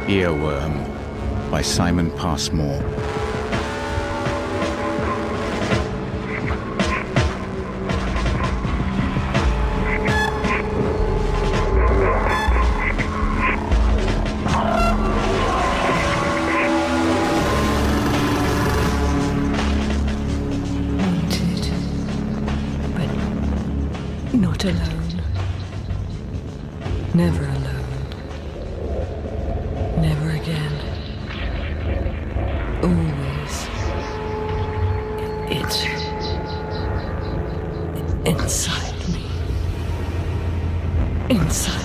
Earworm by Simon Passmore. Wanted, but not alone. Never alone. Never again. Always. It's inside me. Inside.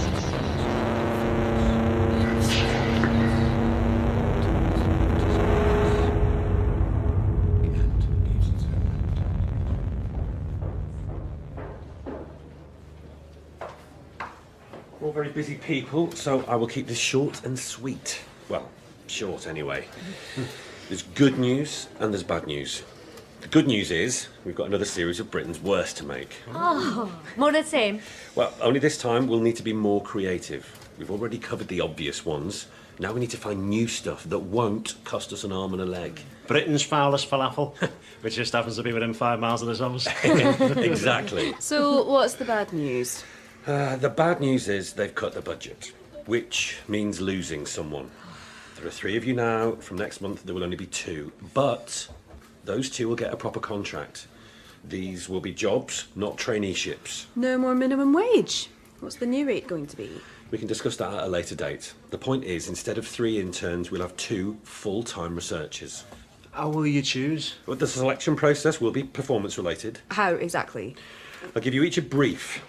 All very busy people, so I will keep this short and sweet. Well, short anyway. There's good news and there's bad news. The good news is we've got another series of Britain's worst to make. Oh, more the same. Well, only this time we'll need to be more creative. We've already covered the obvious ones. Now we need to find new stuff that won't cost us an arm and a leg. Britain's foulest falafel, which just happens to be within 5 miles of this office. Exactly. So, what's the bad news? The bad news is they've cut the budget, which means losing someone. There are 3 of you now. From next month, there will only be 2. But those 2 will get a proper contract. These will be jobs, not traineeships. No more minimum wage. What's the new rate going to be? We can discuss that at a later date. The point is, instead of 3 interns, we'll have 2 full-time researchers. How will you choose? But the selection process will be performance-related. How exactly? I'll give you each a brief.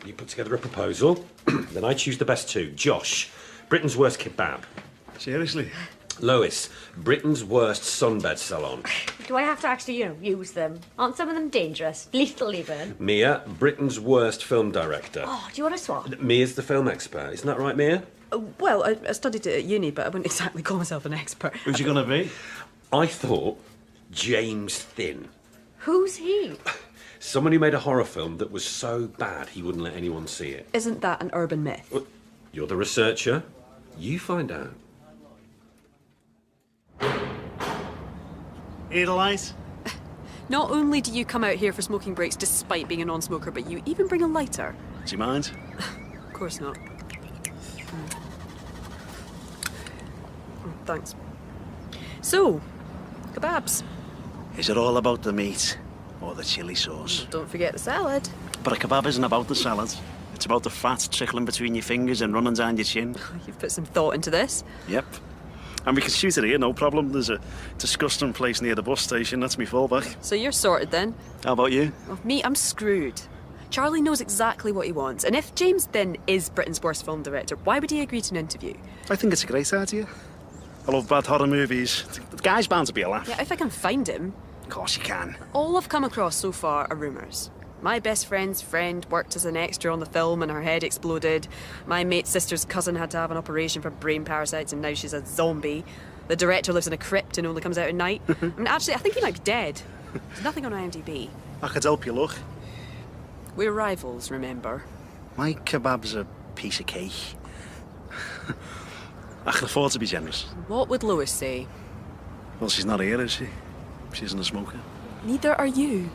You put together a proposal, then I choose the best 2. Josh, Britain's worst kebab. Seriously? Lois, Britain's worst sunbed salon. Do I have to actually, use them? Aren't some of them dangerous? Lethal even? Mia, Britain's worst film director. Oh, do you want to swap? Mia's the film expert. Isn't that right, Mia? Well, I studied it at uni, but I wouldn't exactly call myself an expert. Who's you gonna be? I thought James Thin. Who's he? Someone who made a horror film that was so bad he wouldn't let anyone see it. Isn't that an urban myth? Well, you're the researcher. You find out. Edelweiss? Not only do you come out here for smoking breaks despite being a non-smoker, but you even bring a lighter. Do you mind? Of course not. Thanks. So, kebabs. Is it all about the meat or the chili sauce? Don't forget the salad. But a kebab isn't about the salad. It's about the fat trickling between your fingers and running down your chin. You've put some thought into this. Yep. And we can shoot it here, no problem. There's a disgusting place near the bus station. That's me fallback. So you're sorted then? How about you? Well, me, I'm screwed. Charlie knows exactly what he wants. And if James Thin is Britain's worst film director, why would he agree to an interview? I think it's a great idea. I love bad horror movies. The guy's bound to be a laugh. Yeah, if I can find him. Of course you can. All I've come across so far are rumours. My best friend's friend worked as an extra on the film and her head exploded. My mate's sister's cousin had to have an operation for brain parasites and now she's a zombie. The director lives in a crypt and only comes out at night. I mean, actually, I think he might be dead. There's nothing on IMDb. I could help you look. We're rivals, remember? My kebab's a piece of cake. I can afford to be generous. What would Lois say? Well, she's not here, is she? She isn't a smoker. Neither are you.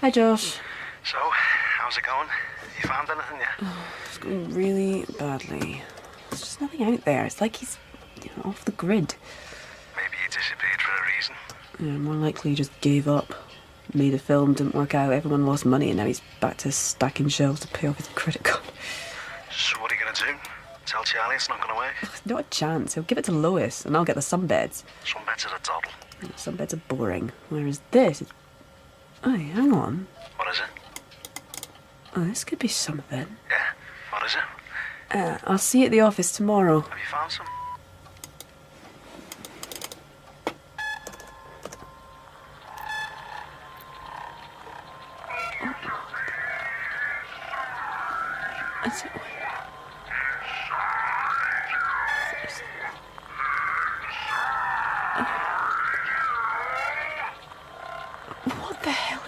Hi, Josh. So, how's it going? You found anything yet? It's going really badly. There's just nothing out there. It's like he's off the grid. Maybe he disappeared for a reason. Yeah, more likely he just gave up. Made a film, didn't work out, everyone lost money, and now he's back to stacking shelves to pay off his credit card. So what are you going to do? Tell Charlie it's not going to work? Not a chance. He'll give it to Lois, and I'll get the sunbeds. Sunbeds are a doddle. Sunbeds are boring. Whereas this is... Oh, hang on. What is it? Oh, this could be something. Yeah? What is it? I'll see you at the office tomorrow. Have you found some?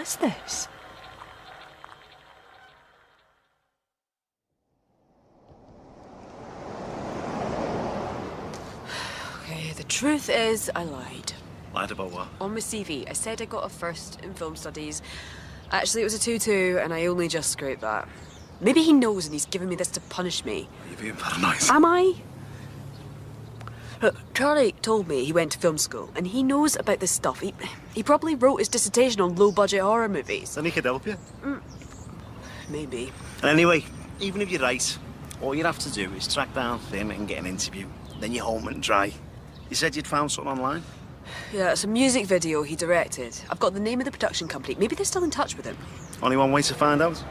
What's this? Okay, the truth is, I lied. Lied about what? On my CV, I said I got a first in film studies. Actually, it was a 2-2, and I only just scraped that. Maybe he knows and he's giving me this to punish me. You're being paranoid. Am I? Look, Charlie told me he went to film school, and he knows about this stuff. He probably wrote his dissertation on low-budget horror movies. Then he could help you. Maybe. And anyway, even if you're right, all you have to do is track down Finn and get an interview. Then you're home and dry. You said you'd found something online? Yeah, it's a music video he directed. I've got the name of the production company. Maybe they're still in touch with him. Only one way to find out.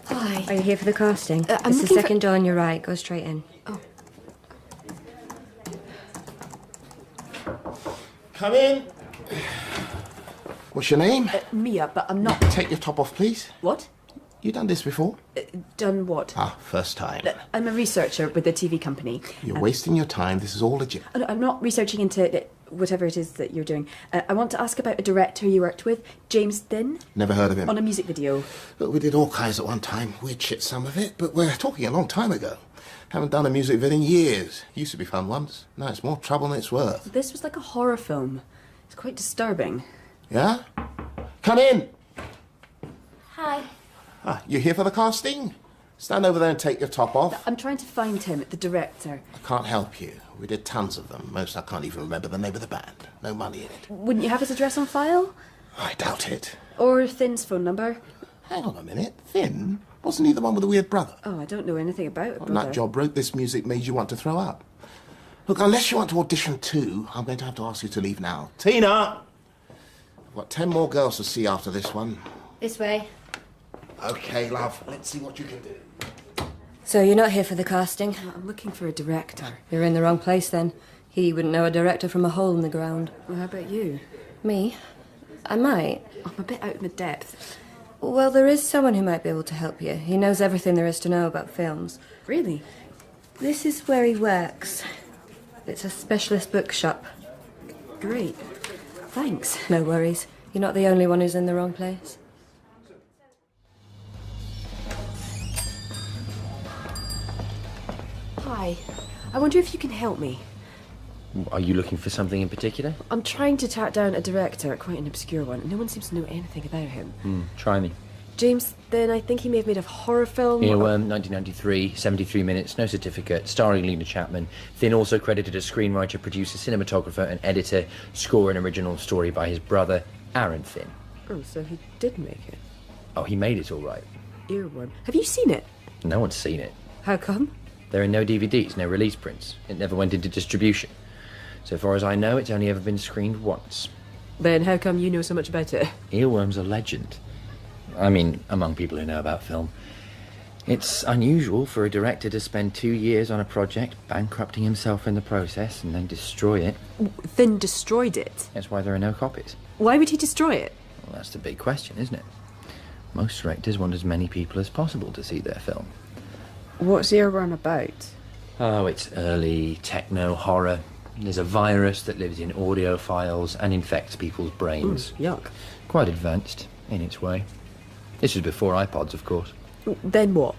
Hi. Are you here for the casting? I'm It's the looking for- second door on your right. Go straight in. Come in. What's your name? Mia, but I'm not... Take your top off, please. What? You done this before? Done what? Ah, first time. I'm a researcher with the TV company. You're wasting your time. This is all legit. I'm not researching into whatever it is that you're doing. I want to ask about a director you worked with, James Thin, Never heard of him. on a music video. Look, we did all kinds at one time. Weird shit, some of it, but we're talking a long time ago. Haven't done a music vid in years. Used to be fun once. Now it's more trouble than it's worth. This was like a horror film. It's quite disturbing. Yeah? Come in. Hi. Ah, you here for the casting? Stand over there and take your top off. I'm trying to find him, the director. I can't help you. We did tons of them. Most I can't even remember the name of the band. No money in it. Wouldn't you have his address on file? I doubt it. Or Thin's phone number? Hang on a minute. Finn? Wasn't he the one with the weird brother? Oh, I don't know anything about it, When that job wrote this music made you want to throw up. Look, unless you want to audition too, I'm going to have to ask you to leave now. Tina! I've got 10 more girls to see after this one. This way. Okay, love. Let's see what you can do. So you're not here for the casting? I'm looking for a director. You're in the wrong place then. He wouldn't know a director from a hole in the ground. Well, how about you? Me? I might. I'm a bit out of my depth. Well, there is someone who might be able to help you. He knows everything there is to know about films. Really? This is where he works. It's a specialist bookshop. Great. Thanks. No worries. You're not the only one who's in the wrong place. Hi. I wonder if you can help me. Are you looking for something in particular? I'm trying to track down a director, quite an obscure one. No one seems to know anything about him. Try me. James Thin, I think he may have made a horror film. Earworm, 1993, 73 minutes, no certificate, starring Lena Chapman. Thin also credited as screenwriter, producer, cinematographer and editor, score an original story by his brother, Aaron Thin. Oh, so he did make it. Oh, he made it all right. Earworm. Have you seen it? No one's seen it. How come? There are no DVDs, no release prints. It never went into distribution. So far as I know, it's only ever been screened once. Then how come you know so much about it? Earworm's a legend. I mean, among people who know about film. It's unusual for a director to spend 2 years on a project, bankrupting himself in the process, and then destroy it. Thin destroyed it. That's why there are no copies. Why would he destroy it? Well, that's the big question, isn't it? Most directors want as many people as possible to see their film. What's Earworm about? Oh, it's early techno horror. There's a virus that lives in audio files and infects people's brains. Yuck. Quite advanced, in its way. This was before iPods, of course. Then what?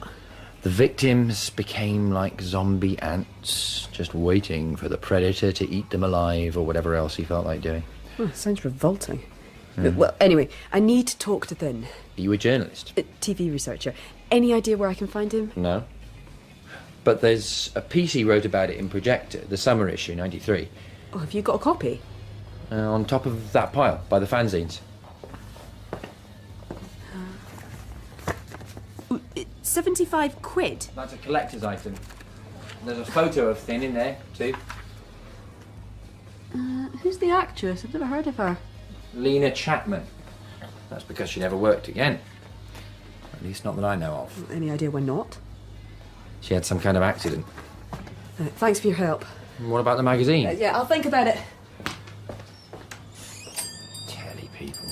The victims became like zombie ants, just waiting for the predator to eat them alive or whatever else he felt like doing. Sounds revolting. Well, anyway, I need to talk to Thin. Are you a journalist? A TV researcher. Any idea where I can find him? No. But there's a piece he wrote about it in Projector, the summer issue, 93. Oh, have you got a copy? On top of that pile, by the fanzines. It's 75 quid. That's a collector's item. There's a photo of Thin in there, too. Who's the actress? I've never heard of her. Lena Chapman. That's because she never worked again. At least not that I know of. Any idea why not? She had some kind of accident. Thanks for your help. And what about the magazine? Yeah, I'll think about it. Telly people.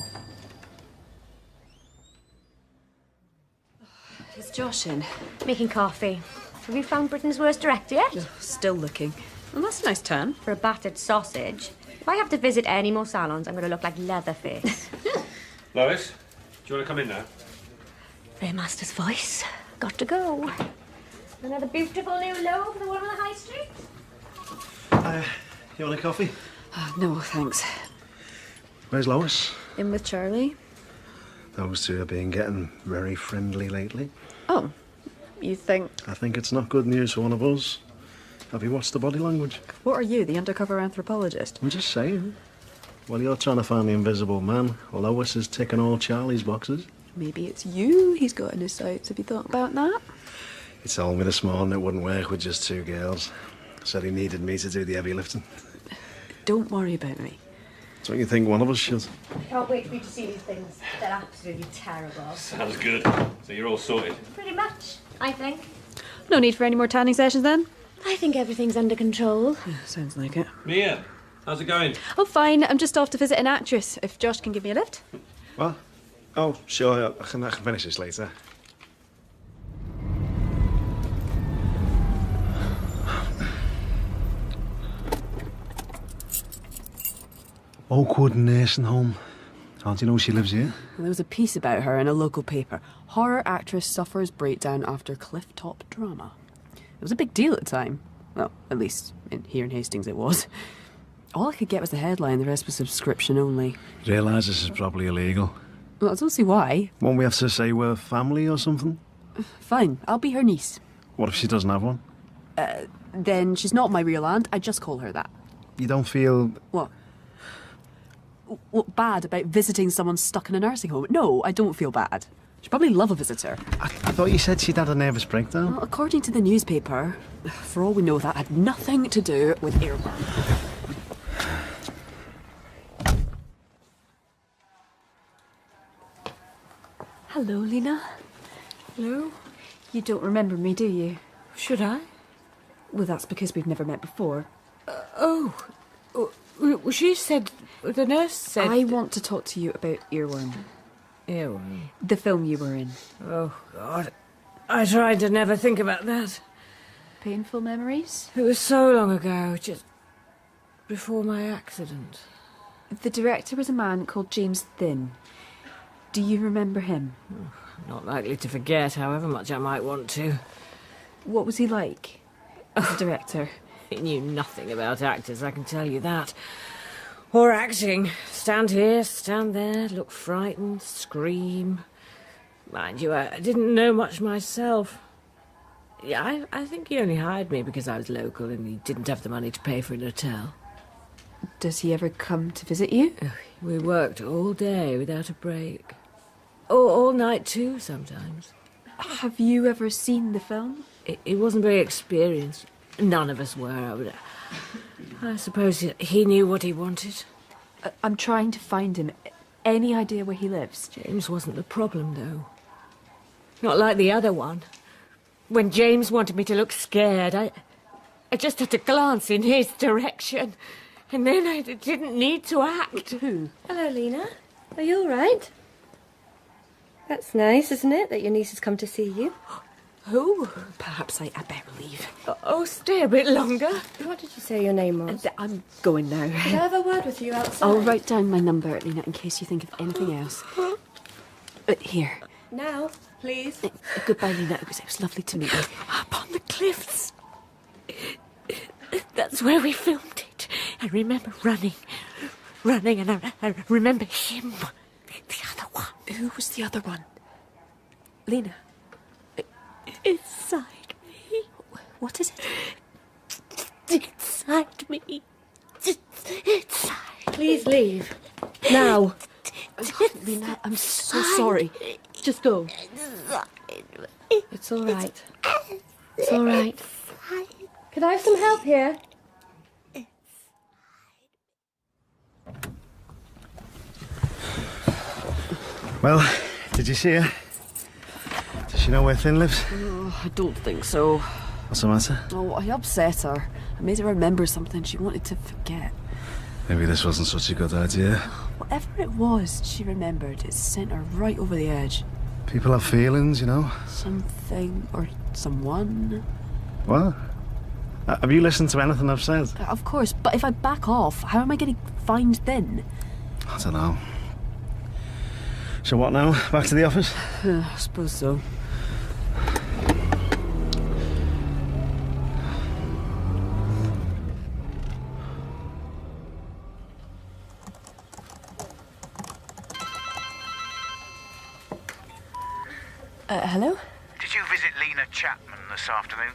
Is Josh in? Making coffee. Have you found Britain's worst director yet? Still looking. Well, that's a nice turn. For a battered sausage. If I have to visit any more salons, I'm going to look like Leatherface. Lois, do you want to come in now? Master's voice. Got to go. Another beautiful new loaf for the one on the high street. You want a coffee? No, thanks. Where's Lois? In with Charlie. Those two have been getting very friendly lately. Oh, you think... I think it's not good news for one of us. Have you watched the body language? What are you, the undercover anthropologist? I'm just saying. While you're trying to find the invisible man, Lois is ticking all Charlie's boxes. Maybe it's you he's got in his sights. Have you thought about that? He told me this morning it wouldn't work with just two girls. Said he needed me to do the heavy lifting. Don't worry about me. Don't you think one of us should? Can't wait for you to see these things. They're absolutely terrible. Sounds good. So you're all sorted. Pretty much, I think. No need for any more tanning sessions then? I think everything's under control. Yeah, sounds like it. Mia, how's it going? Oh, fine. I'm just off to visit an actress. If Josh can give me a lift. What? Oh, sure. I can finish this later. Oakwood Nursing Home. How do you know she lives here? Well, there was a piece about her in a local paper. Horror actress suffers breakdown after cliff-top drama. It was a big deal at the time. Well, at least here in Hastings it was. All I could get was the headline, the rest was subscription only. Realise this is probably illegal. Well, I don't see why. Won't we have to say we're family or something? Fine, I'll be her niece. What if she doesn't have one? Then she's not my real aunt, I just call her that. You don't feel... What? What bad about visiting someone stuck in a nursing home? No, I don't feel bad. She'd probably love a visitor. I thought you said she'd had a nervous breakdown. Well, according to the newspaper, for all we know, that had nothing to do with Earworm. Hello, Lena. Hello? You don't remember me, do you? Should I? Well, that's because we've never met before. Oh, she said, the nurse said... I want to talk to you about Earworm. Earworm. The film you were in. Oh, God. I tried to never think about that. Painful memories? It was so long ago, just before my accident. The director was a man called James Thin. Do you remember him? Oh, not likely to forget, however much I might want to. What was he like as a director? He knew nothing about actors, I can tell you that. Or acting. Stand here, stand there, look frightened, scream. Mind you, I didn't know much myself. Yeah, I think he only hired me because I was local and he didn't have the money to pay for an hotel. Does he ever come to visit you? We worked all day without a break. All night too, sometimes. Have you ever seen the film? He wasn't very experienced. None of us were. I suppose he knew what he wanted. I'm trying to find him. Any idea where he lives? James wasn't the problem, though. Not like the other one. When James wanted me to look scared, I just had to glance in his direction. And then I didn't need to act. Who? Hello, Lena. Are you all right? That's nice, isn't it, that your niece has come to see you? Who? Perhaps I better leave. Oh, stay a bit longer. What did you say your name was? I'm going now. Can I have a word with you outside? I'll write down my number, Lena, in case you think of anything else. Here. Now, please. Goodbye, Lena. It was lovely to meet you. Up on the cliffs. That's where we filmed it. I remember running, and I remember him. The other one. Who was the other one? Lena. Inside me. What is it? Inside me. Inside. Please leave. Now. Lena, I'm so sorry. Just go. It's all right. It's all right. Can I have some help here? Well, did you see her? Does she know where Finn lives? Oh, I don't think so. What's the matter? Oh, I upset her. I made her remember something she wanted to forget. Maybe this wasn't such a good idea. Whatever it was she remembered, it sent her right over the edge. People have feelings, you know. Something or someone. What? Have you listened to anything I've said? Of course, but if I back off, how am I getting fined then? I don't know. So what now? Back to the office? I suppose so. Hello? Did you visit Lena Chapman this afternoon?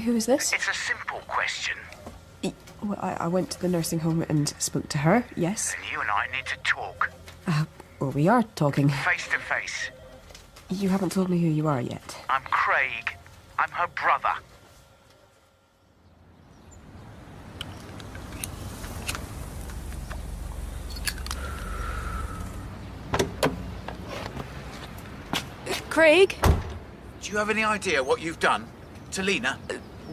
Who is this? It's a simple question. Well, I went to the nursing home and spoke to her, yes. And you and I need to talk. Well, we are talking. Face to face. You haven't told me who you are yet. I'm Craig. I'm her brother. Craig? Do you have any idea what you've done to Lena?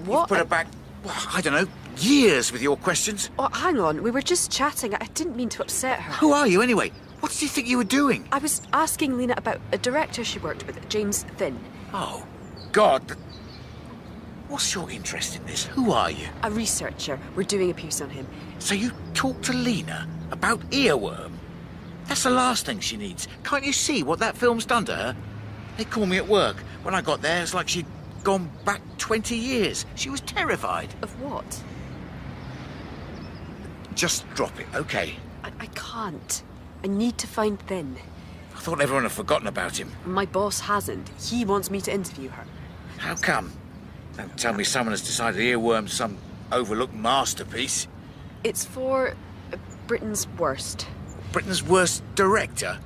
What? You've put her back, well, I don't know, years with your questions. Oh, hang on. We were just chatting. I didn't mean to upset her. Who are you anyway? What did you think you were doing? I was asking Lena about a director she worked with, James Finn. Oh, God. What's your interest in this? Who are you? A researcher. We're doing a piece on him. So you talked to Lena about Earworm? That's the last thing she needs. Can't you see what that film's done to her? They called me at work. When I got there, it's like she'd gone back 20 years. She was terrified. Of what? Just drop it, okay? I can't. I need to find Finn. I thought everyone had forgotten about him. My boss hasn't. He wants me to interview her. How come? Don't tell me someone has decided Earworm's some overlooked masterpiece. It's for Britain's worst. Britain's worst director?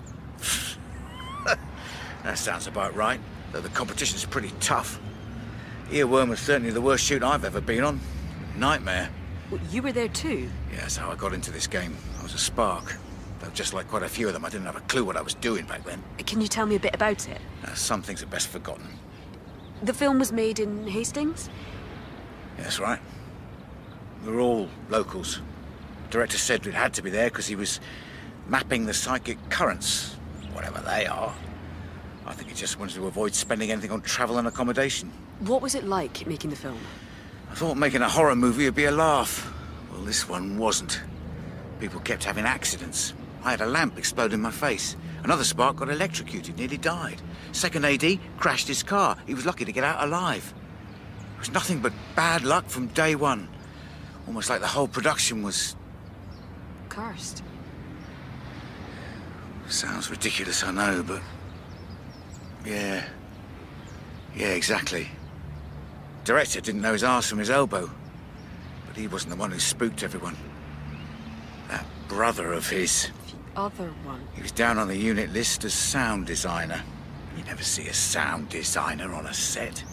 That sounds about right, though the competition's pretty tough. Earworm was certainly the worst shoot I've ever been on. Nightmare. Well, you were there too? Yeah, that's how I got into this game. I was a spark. Though just like quite a few of them, I didn't have a clue what I was doing back then. Can you tell me a bit about it? Some things are best forgotten. The film was made in Hastings? Yeah, that's right. We were all locals. Director said it had to be there because he was mapping the psychic currents, whatever they are. I think he just wanted to avoid spending anything on travel and accommodation. What was it like making the film? I thought making a horror movie would be a laugh. Well, this one wasn't. People kept having accidents. I had a lamp explode in my face. Another spark got electrocuted, nearly died. Second AD crashed his car. He was lucky to get out alive. It was nothing but bad luck from day one. Almost like the whole production was... cursed. Sounds ridiculous, I know, but... Yeah, exactly. Director didn't know his arse from his elbow. But he wasn't the one who spooked everyone. That brother of his. The other one? He was down on the unit list as sound designer. You never see a sound designer on a set.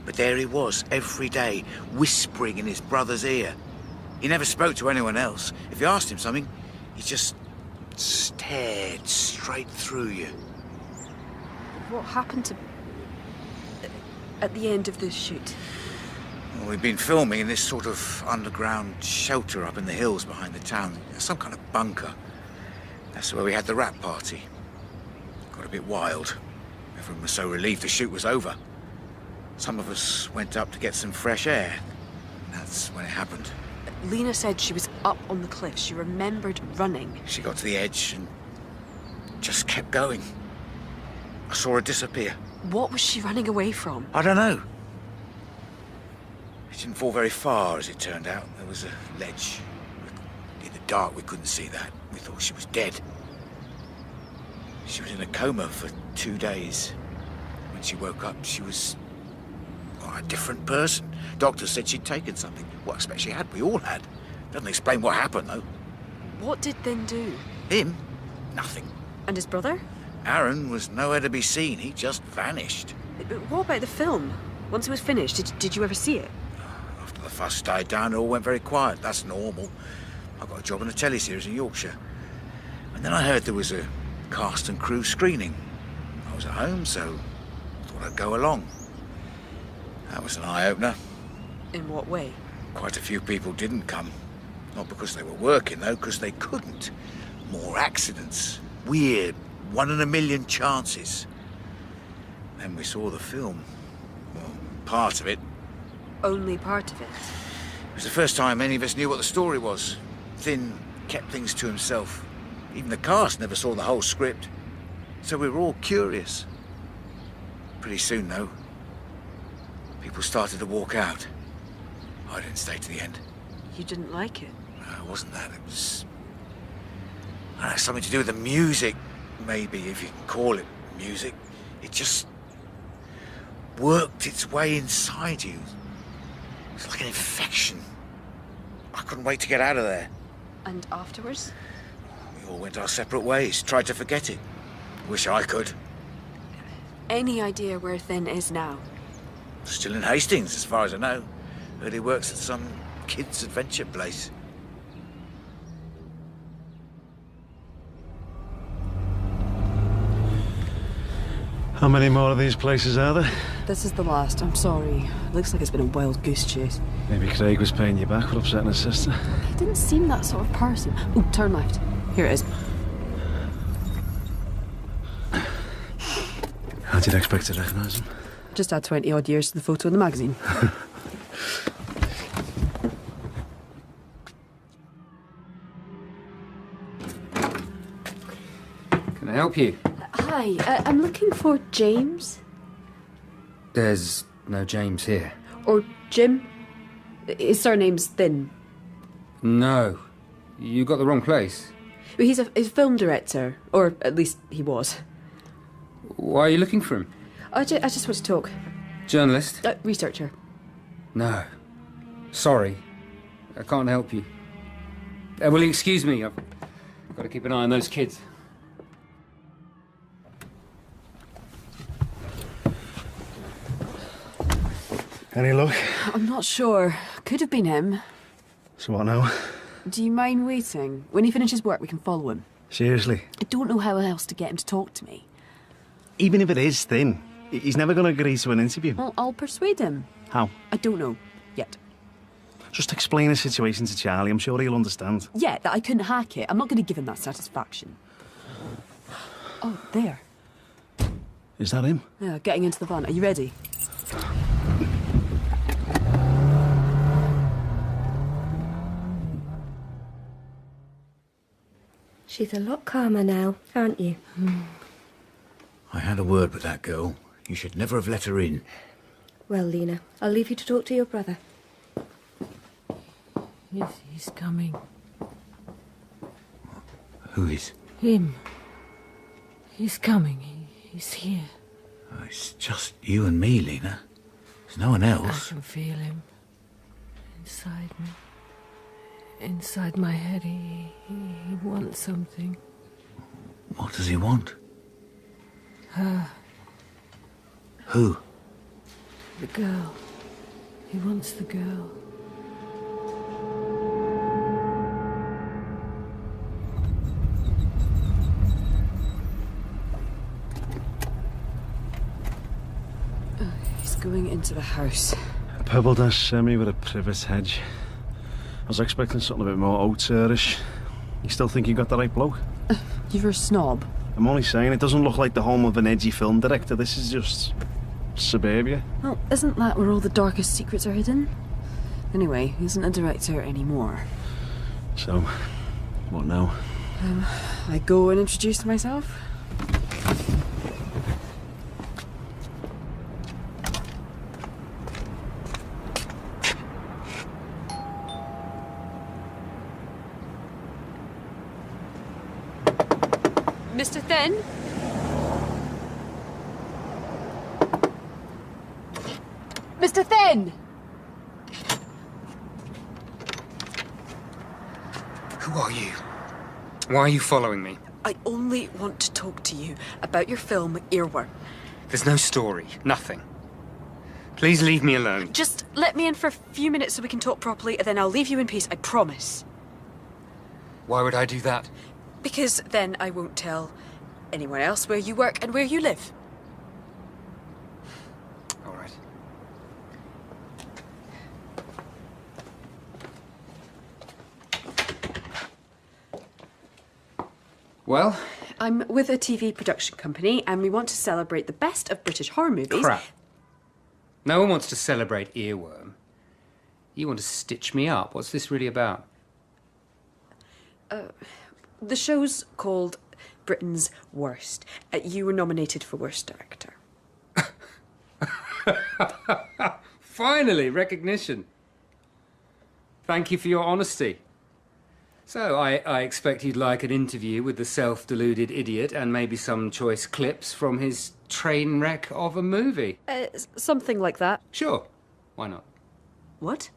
But there he was, every day, whispering in his brother's ear. He never spoke to anyone else. If you asked him something, he just stared straight through you. What happened to... at the end of the shoot? Well, we've been filming in this sort of underground shelter up in the hills behind the town. Some kind of bunker. That's where we had the rap party. Got a bit wild. Everyone was so relieved the shoot was over. Some of us went up to get some fresh air. That's when it happened. Lena said she was up on the cliff. She remembered running. She got to the edge and just kept going. I saw her disappear. What was she running away from? I don't know. She didn't fall very far, as it turned out. There was a ledge. In the dark, we couldn't see that. We thought she was dead. She was in a coma for 2 days. When she woke up, she was... well, a different person. Doctors said she'd taken something. Well, I expect she had. We all had. Doesn't explain what happened, though. What did Finn do? Him? Nothing. And his brother? Aaron was nowhere to be seen. He just vanished. What about the film? Once it was finished, did you ever see it? After the fuss died down, it all went very quiet. That's normal. I got a job on a teleseries in Yorkshire. And then I heard there was a cast and crew screening. I was at home, so I thought I'd go along. That was an eye-opener. In what way? Quite a few people didn't come. Not because they were working, though, because they couldn't. More accidents. Weird. 1 in a million chances. Then we saw the film. Well, part of it. only part of it. It was the first time any of us knew what the story was. Thin kept things to himself. Even the cast never saw the whole script. So we were all curious. Pretty soon, though, people started to walk out. I didn't stay to the end. You didn't like it? No, it wasn't that. It was... I don't know, something to do with the music, maybe, if you can call it music. It just worked its way inside you. It's like an infection. I couldn't wait to get out of there. And afterwards? We all went our separate ways, tried to forget it. Wish I could. Any idea where Thin is now? Still in Hastings, as far as I know. Heard he works at some kids' adventure place. How many more of these places are there? This is the last, I'm sorry. Looks like it's been a wild goose chase. Maybe Craig was paying you back for upsetting his sister. He didn't seem that sort of person. Oh, turn left. Here it is. How'd you expect to recognise him? Just add 20 odd years to the photo in the magazine. Can I help you? Hi, I'm looking for James. There's no James here. Or Jim. His surname's Thin. No. You got the wrong place. He's a film director. Or at least he was. Why are you looking for him? I just want to talk. Journalist? Researcher. No. Sorry. I can't help you. Will you excuse me? I've got to keep an eye on those kids. Any luck? I'm not sure. Could have been him. So what now? Do you mind waiting? When he finishes work, we can follow him. Seriously? I don't know how else to get him to talk to me. Even if it is Thin, he's never going to agree to an interview. Well, I'll persuade him. How? I don't know. Yet. Just explain the situation to Charlie. I'm sure he'll understand. Yeah, that I couldn't hack it. I'm not going to give him that satisfaction. Oh, there. Is that him? Yeah, getting into the van. Are you ready? She's a lot calmer now, aren't you? I had a word with that girl. You should never have let her in. Well, Lena, I'll leave you to talk to your brother. Yes, he's coming. Who is? Him. He's coming. He's here. Oh, it's just you and me, Lena. There's no one I else. can feel him. Inside me. Inside my head, he wants something. What does he want? Her. Who? The girl. He wants the girl. He's going into the house. A pebble-dash semi with a privet hedge. I was expecting something a bit more auteurish. You still think you got the right bloke? You're a snob. I'm only saying, it doesn't look like the home of an edgy film director. This is just... suburbia. Well, isn't that where all the darkest secrets are hidden? Anyway, he isn't a director anymore. So, what now? I go and introduce myself? Mr. Thin? Mr. Thin! Who are you? Why are you following me? I only want to talk to you about your film, Earworm. There's no story. Nothing. Please leave me alone. Just let me in for a few minutes so we can talk properly, and then I'll leave you in peace, I promise. Why would I do that? Because then I won't tell anyone else where you work and where you live. All right. Well? I'm with a TV production company, and we want to celebrate the best of British horror movies. Crap. No one wants to celebrate Earworm. You want to stitch me up? What's this really about? The show's called Britain's Worst. You were nominated for Worst Actor. Finally, recognition. Thank you for your honesty. So, I expect you'd like an interview with the self-deluded idiot and maybe some choice clips from his train wreck of a movie. Something like that. Sure. Why not? What?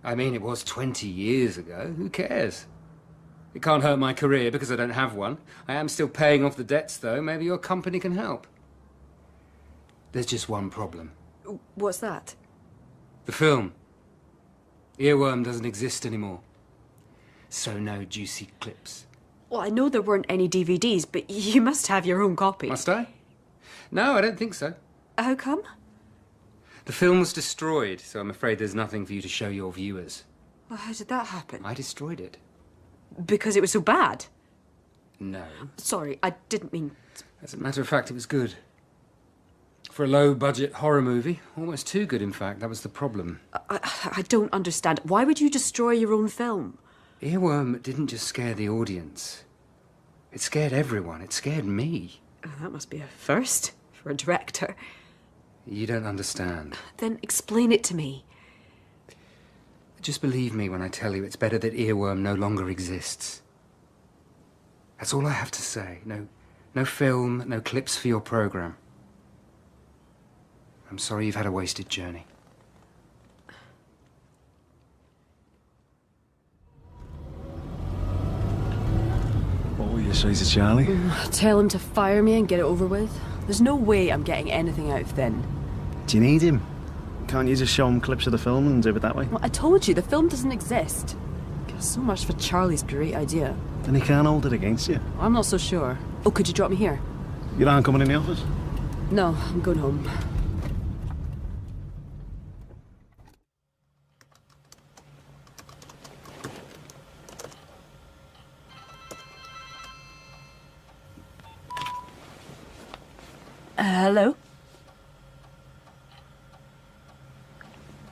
I mean, it was 20 years ago. Who cares? It can't hurt my career because I don't have one. I am still paying off the debts, though. Maybe your company can help. There's just one problem. What's that? The film. Earworm doesn't exist anymore. So no juicy clips. Well, I know there weren't any DVDs, but you must have your own copy. Must I? No, I don't think so. How come? The film was destroyed, so I'm afraid there's nothing for you to show your viewers. Well, how did that happen? I destroyed it. Because it was so bad? No. Sorry, I didn't mean... As a matter of fact, it was good. For a low-budget horror movie. Almost too good, in fact. That was the problem. I don't understand. Why would you destroy your own film? Earworm didn't just scare the audience. It scared everyone. It scared me. Oh, that must be a first for a director. You don't understand. Then explain it to me. Just believe me when I tell you it's better that Earworm no longer exists. That's all I have to say. No film, no clips for your program. I'm sorry you've had a wasted journey. What will you say to Charlie? Tell him to fire me and get it over with. There's no way I'm getting anything out of Finn. Do you need him? Can't you just show him clips of the film and do it that way? Well, I told you, the film doesn't exist. So much for Charlie's great idea. Then he can't hold it against you. I'm not so sure. Oh, could you drop me here? You aren't coming in the office? No, I'm going home. Hello?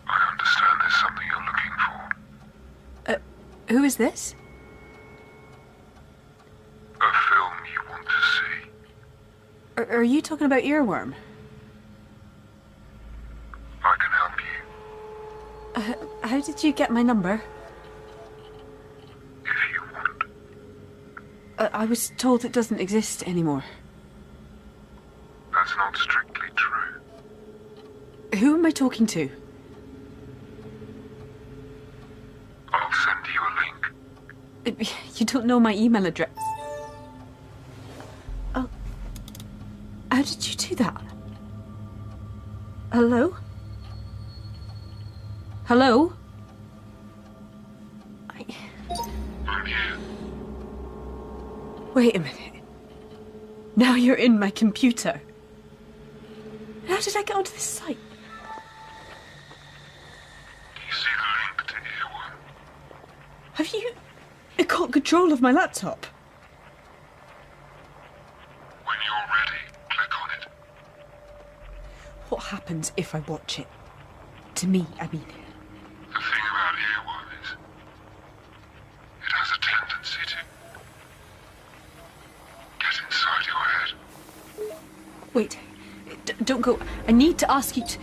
I understand there's something you're looking for. Who is this? A film you want to see. Are you talking about Earworm? I can help you. How did you get my number? If you want. I was told it doesn't exist anymore. That's not strictly true. Who am I talking to? I'll send you a link. You don't know my email address. Oh. How did you do that? Hello? Hello? I'm here. Wait a minute. Now you're in my computer. How did I get onto this site? You see the link to Earworm? Have you got control of my laptop? When you're ready, click on it. What happens if I watch it? To me, I mean. The thing about Earworm is, it has a tendency to get inside your head. Wait, don't go. I need to ask you to...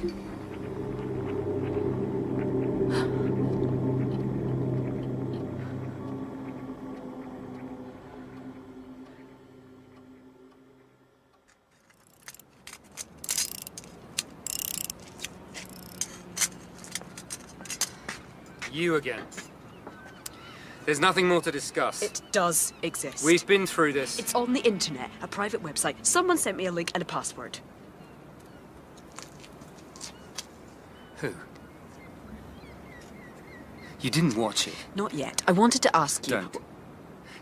You again. There's nothing more to discuss. It does exist. We've been through this. It's on the internet, a private website. Someone sent me a link and a password. Who? You didn't watch it? Not yet. I wanted to ask you... Don't.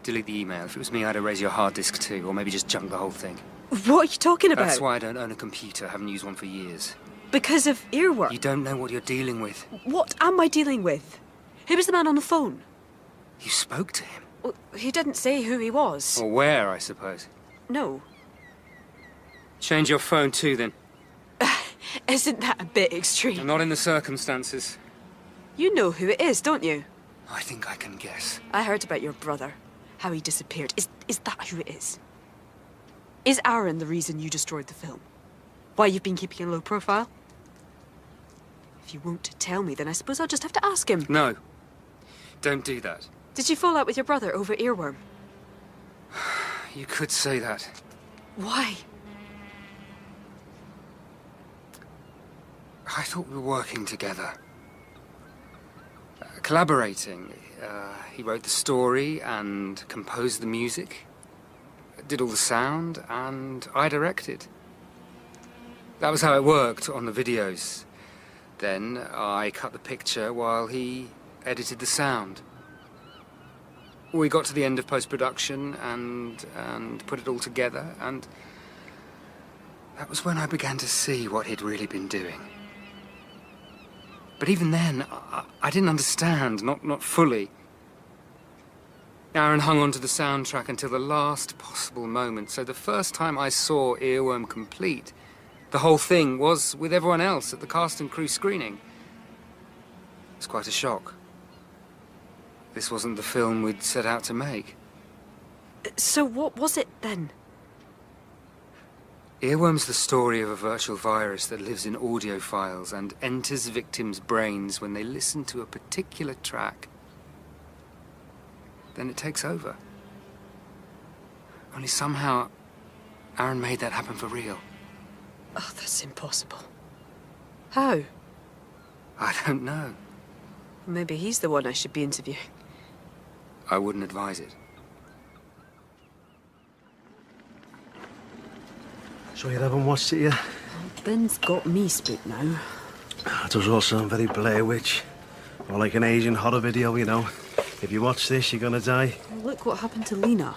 Delete the email. If it was me, I'd erase your hard disk too, or maybe just junk the whole thing. What are you talking about? That's why I don't own a computer. I haven't used one for years. Because of Earworm? You don't know what you're dealing with. What am I dealing with? Who was the man on the phone? You spoke to him? Well, he didn't say who he was. Or where, I suppose. No. Change your phone too, then. Isn't that a bit extreme? Not in the circumstances. You know who it is, don't you? I think I can guess. I heard about your brother, how he disappeared. Is that who it is? Is Aaron the reason you destroyed the film? Why you've been keeping a low profile? If you won't tell me, then I suppose I'll just have to ask him. No. Don't do that. Did you fall out with your brother over Earworm? You could say that. Why? I thought we were working together. Collaborating. He wrote the story and composed the music. Did all the sound, and I directed. That was how it worked on the videos. Then I cut the picture while he edited the sound. We got to the end of post-production and put it all together, and that was when I began to see what he'd really been doing. But even then, I didn't understand, not fully. Aaron hung onto the soundtrack until the last possible moment, so the first time I saw Earworm complete, the whole thing was with everyone else at the cast and crew screening. It was quite a shock. This wasn't the film we'd set out to make. So what was it then? Earworm's the story of a virtual virus that lives in audio files and enters victims' brains when they listen to a particular track. Then it takes over. Only somehow, Aaron made that happen for real. Oh, that's impossible. How? I don't know. Maybe he's the one I should be interviewing. I wouldn't advise it. So you haven't watched it yet? Ben's got me spooked now. It does all sound very Blair Witch. Or like an Asian horror video, you know. If you watch this, you're gonna die. Look what happened to Lena.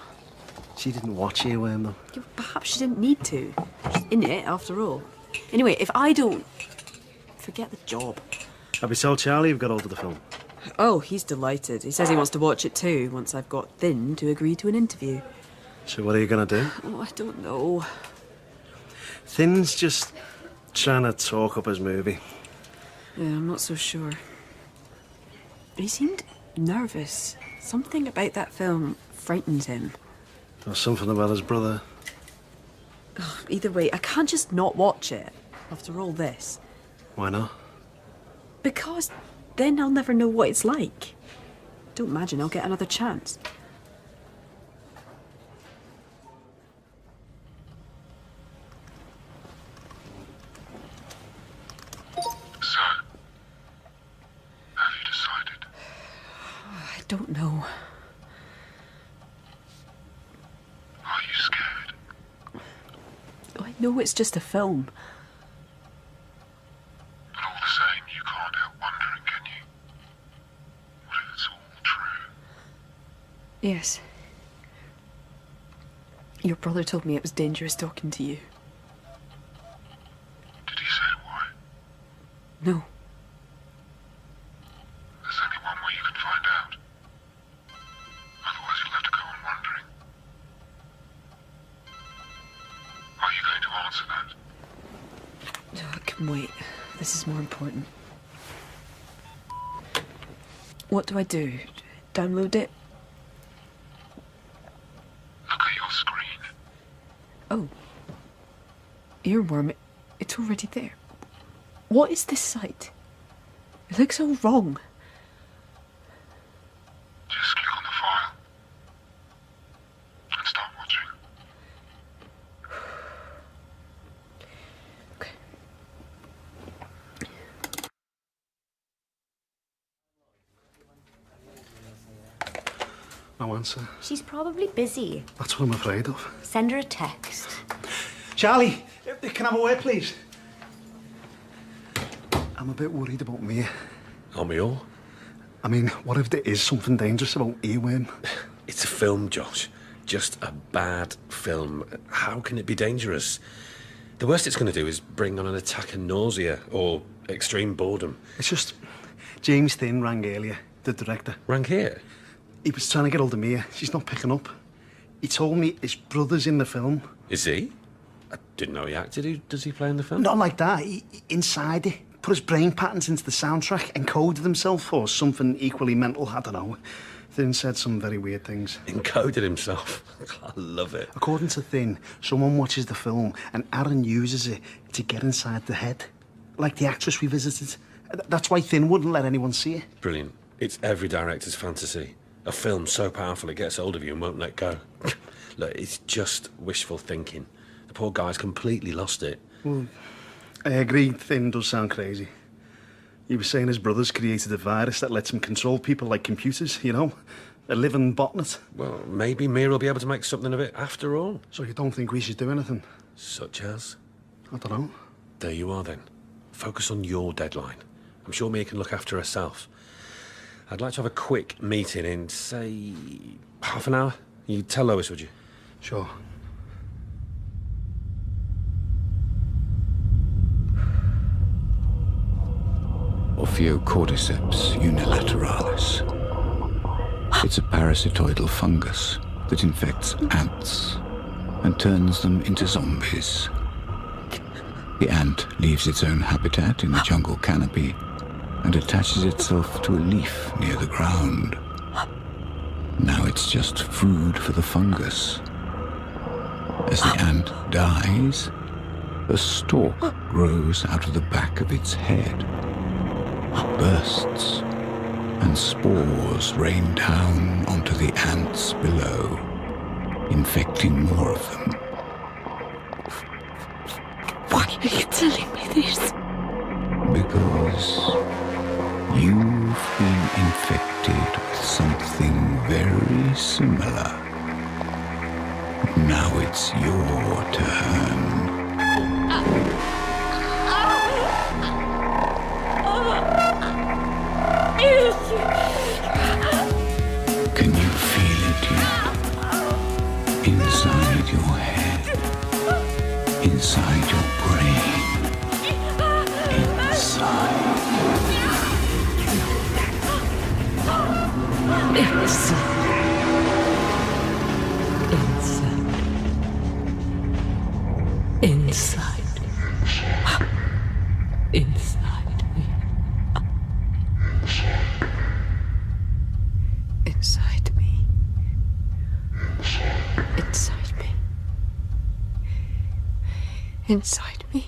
She didn't watch Earworm, though. Yeah, perhaps she didn't need to. She's in it, after all. Anyway, if I don't... forget the job. Have you told Charlie you've got hold of the film? Oh, he's delighted. He says he wants to watch it too, once I've got Thin to agree to an interview. So what are you gonna do? Oh, I don't know. Thin's just trying to talk up his movie. Yeah, I'm not so sure. He seemed nervous. Something about that film frightened him. Or something about his brother. Ugh, either way, I can't just not watch it, after all this. Why not? Because then I'll never know what it's like. Don't imagine I'll get another chance. So, have you decided? I don't know. Are you scared? I know it's just a film. But all the same, you can't help wondering, can you? What if it's all true? Yes. Your brother told me it was dangerous talking to you. Did he say why? No. There's only one way you can find out. Otherwise you'll have to go on wondering. Are you going to answer that? Oh, it can wait. This is more important. What do I do? Download it? Look at your screen. Oh. Earworm, it's already there. What is this site? It looks all wrong. Just click on the file. And start watching. No answer. She's probably busy. That's what I'm afraid of. Send her a text. Charlie, can I have a word, please? I'm a bit worried about Mia. Aren't we all? I mean, what if there is something dangerous about Earworm? It's a film, Josh. Just a bad film. How can it be dangerous? The worst it's going to do is bring on an attack of nausea or extreme boredom. It's just... James Thin rang earlier, the director. Rang here? He was trying to get hold of Mia. She's not picking up. He told me his brother's in the film. Is he? I didn't know he acted. Who does he play in the film? Not like that. Inside it. put his brain patterns into the soundtrack, encoded himself, or something equally mental, I don't know. Thin said some very weird things. Encoded himself? I love it. According to Thin, someone watches the film and Aaron uses it to get inside the head. Like the actress we visited. That's why Thin wouldn't let anyone see it. Brilliant. It's every director's fantasy. A film so powerful it gets hold of you and won't let go. Look, it's just wishful thinking. The poor guy's completely lost it. Well, I agree, Thin does sound crazy. He was saying his brother's created a virus that lets him control people like computers, you know? A living botnet. Well, maybe Mir will be able to make something of it after all. So you don't think we should do anything? Such as? I don't know. There you are then. Focus on your deadline. I'm sure Mia can look after herself. I'd like to have a quick meeting in, say, half an hour. You'd tell Lois, would you? Sure. Ophiocordyceps unilateralis. It's a parasitoidal fungus that infects ants and turns them into zombies. The ant leaves its own habitat in the jungle canopy and attaches itself to a leaf near the ground. Now it's just food for the fungus. As the ant dies, a stalk grows out of the back of its head, bursts, and spores rain down onto the ants below, infecting more of them. Why are you telling me this? Because you've been infected with something very similar. Now it's your turn. Can you feel it yet? Inside your head, inside your brain, inside. Inside me. Inside me. Inside me. Inside me.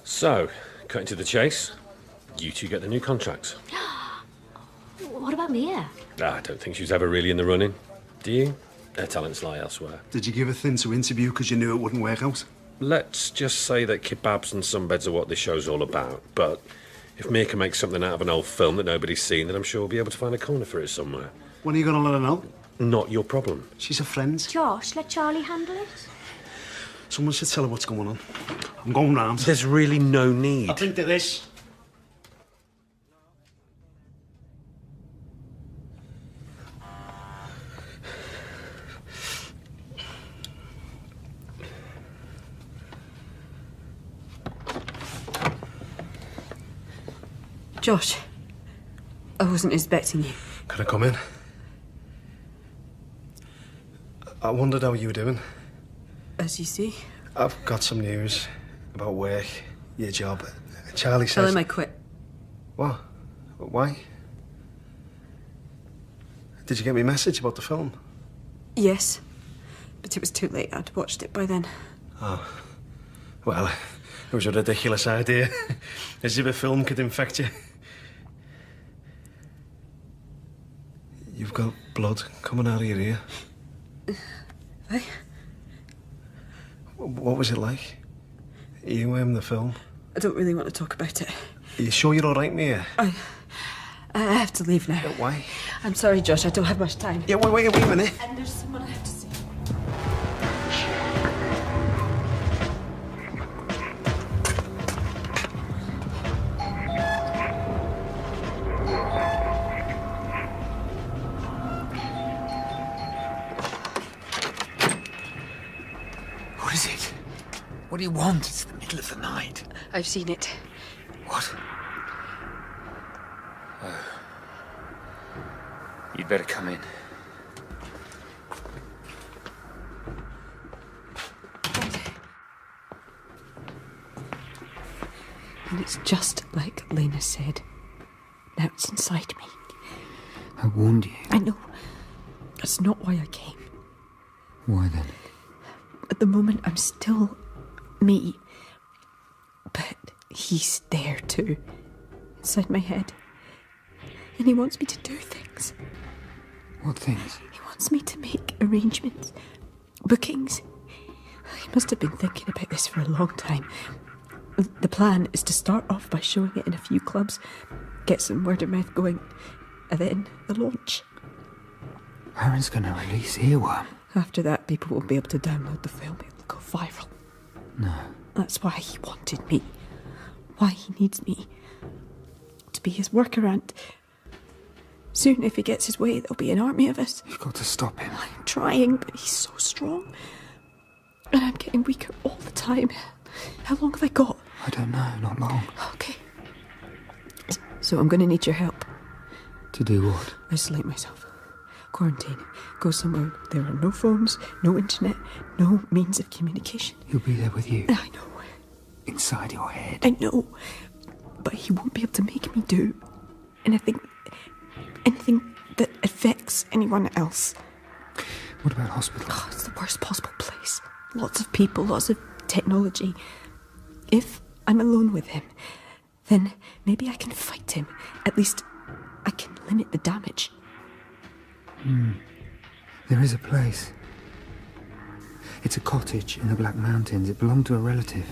So, cutting to the chase, you two get the new contracts. What about Mia? I don't think she was ever really in the running. Do you? Her talents lie elsewhere. Did you give her Thin to interview because you knew it wouldn't work out? Let's just say that kebabs and sunbeds are what this show's all about, but if Mia can make something out of an old film that nobody's seen, then I'm sure we'll be able to find a corner for it somewhere. When are you going to let her know? Not your problem. She's a friend. Josh, let Charlie handle it. Someone should tell her what's going on. I'm going round. There's really no need. I think there is. Josh, I wasn't expecting you. Can I come in? I wondered how you were doing. As you see. I've got some news about work, your job. Charlie says... Tell him I quit. What? Why? Did you get my message about the film? Yes, but it was too late. I'd watched it by then. Oh. Well, it was a ridiculous idea. As if a film could infect you. You've got blood coming out of your ear. Eh? What was it like? Earworm, the film? I don't really want to talk about it. Are you sure you're all right, Mia? I have to leave now. Why? I'm sorry, Josh. I don't have much time. Yeah, wait a minute. And there's someone I have to see. What is it? What do you want? It's the middle of the night. I've seen it. What? Oh. You'd better come in. And it's just like Lena said. Now it's inside me. I warned you. I know. That's not why I came. Why then? At the moment, I'm still me. But he's there too. Inside my head. And he wants me to do things. What things? He wants me to make arrangements. Bookings. He must have been thinking about this for a long time. The plan is to start off by showing it in a few clubs, get some word of mouth going, and then the launch. Aaron's going to release Earworm. After that, people will be able to download the film. It'll go viral. No. That's why he wanted me. Why he needs me. To be his workaround. Soon, if he gets his way, there'll be an army of us. You've got to stop him. I'm trying, but he's so strong. And I'm getting weaker all the time. How long have I got? I don't know, not long. Okay. So I'm going to need your help. To do what? Isolate myself. Quarantine. Go somewhere. There are no phones, no internet, no means of communication. He'll be there with you. I know. Inside your head. I know. But he won't be able to make me do anything that affects anyone else. What about hospital? Oh, it's the worst possible place. Lots of people, lots of technology. If I'm alone with him, then maybe I can fight him. At least I can limit the damage. There is a place. It's a cottage in the Black Mountains. It belonged to a relative.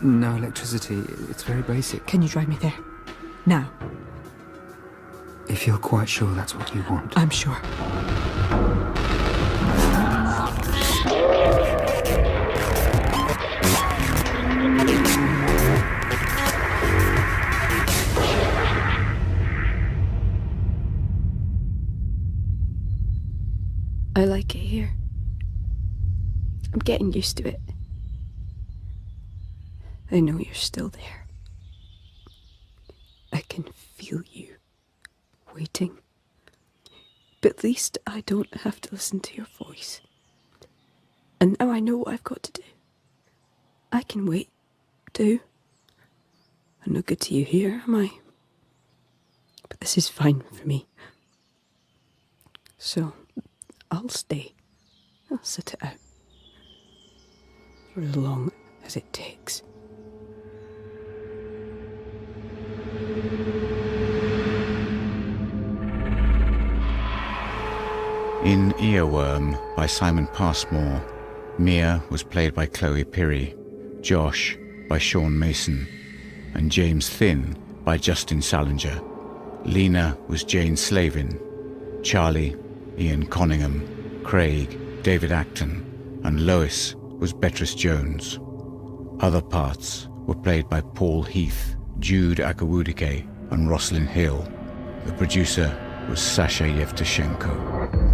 No electricity. It's very basic. Can you drive me there? Now? If you're quite sure that's what you want. I'm sure. I like it here. I'm getting used to it. I know you're still there. I can feel you, waiting. But at least I don't have to listen to your voice. And now I know what I've got to do. I can wait, too. I'm no good to you here, am I? But this is fine for me. So, I'll stay. I'll sit it out. For as long as it takes. In Earworm by Simon Passmore, Mia was played by Chloe Pirrie, Josh by Sean Mason, and James Thinn by Justin Salinger. Lena was Jane Slavin, Charlie, Ian Conningham, Craig, David Acton, and Lois was Beatrice Jones. Other parts were played by Paul Heath, Jude Akawudike, and Rosalind Hill. The producer was Sasha Yevtushenko.